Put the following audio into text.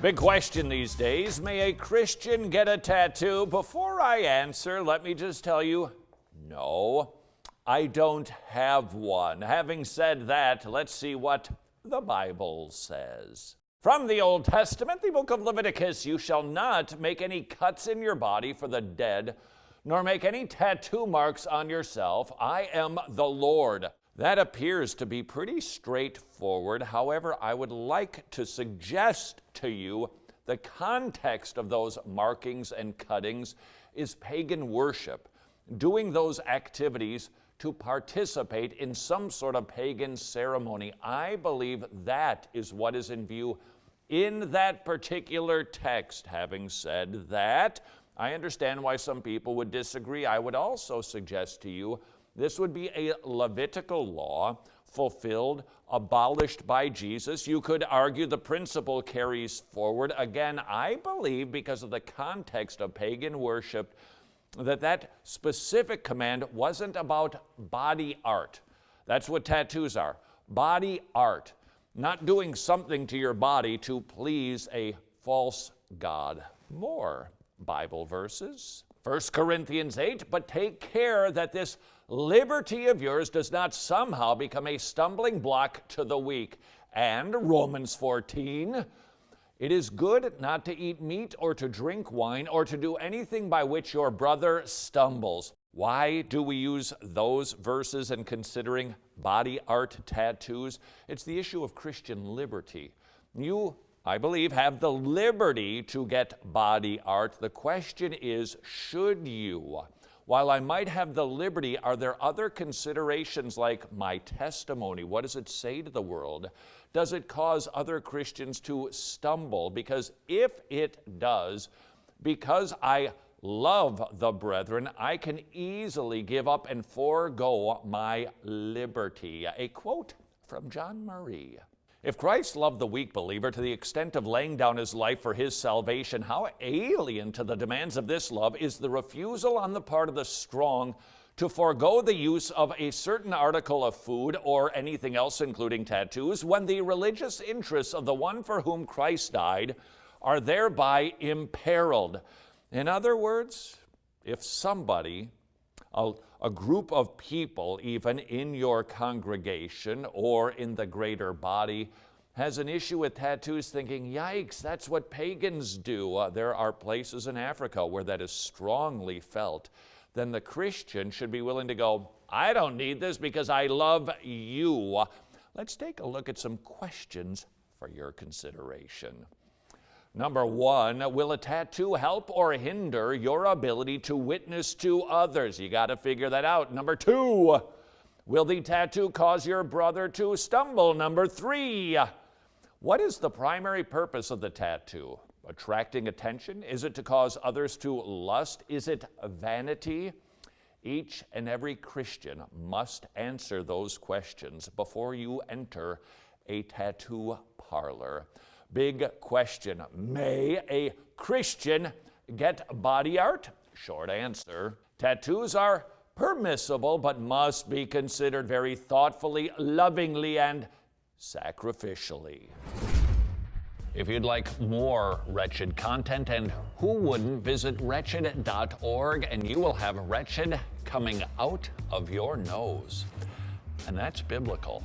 Big question these days, may a Christian get a tattoo? Before I answer, let me just tell you, no, I don't have one. Having said that, let's see what the Bible says. From the Old Testament, the book of Leviticus, you shall not make any cuts in your body for the dead, nor make any tattoo marks on yourself. I am the Lord. That appears to be pretty straightforward. However, I would like to suggest to you the context of those markings and cuttings is pagan worship, doing those activities to participate in some sort of pagan ceremony. I believe that is what is in view in that particular text. Having said that, I understand why some people would disagree. I would also suggest to you this would be a Levitical law fulfilled, abolished by Jesus. You could argue the principle carries forward. Again, I believe because of the context of pagan worship that specific command wasn't about body art. That's what tattoos are. Body art. Not doing something to your body to please a false god. More Bible verses. 1 Corinthians 8, but take care that this liberty of yours does not somehow become a stumbling block to the weak. And Romans 14, it is good not to eat meat or to drink wine or to do anything by which your brother stumbles. Why do we use those verses in considering body art tattoos? It's the issue of Christian liberty. You, I believe, have the liberty to get body art. The question is, should you? While I might have the liberty, are there other considerations like my testimony? What does it say to the world? Does it cause other Christians to stumble? Because if it does, because I love the brethren, I can easily give up and forego my liberty. A quote from John Murray. If Christ loved the weak believer to the extent of laying down his life for his salvation, how alien to the demands of this love is the refusal on the part of the strong to forego the use of a certain article of food or anything else, including tattoos, when the religious interests of the one for whom Christ died are thereby imperiled. In other words, if somebody, a group of people, even in your congregation or in the greater body, has an issue with tattoos, thinking, yikes, that's what pagans do. There are places in Africa where that is strongly felt. Then the Christian should be willing to go, I don't need this because I love you. Let's take a look at some questions for your consideration. Number one, will a tattoo help or hinder your ability to witness to others? You got to figure that out. Number two, will the tattoo cause your brother to stumble? Number three, what is the primary purpose of the tattoo? Attracting attention? Is it to cause others to lust? Is it vanity? Each and every Christian must answer those questions before you enter a tattoo parlor. Big question, may a Christian get body art? Short answer, tattoos are permissible but must be considered very thoughtfully, lovingly, and sacrificially. If you'd like more Wretched content, and who wouldn't, visit wretched.org and you will have Wretched coming out of your nose. And that's biblical.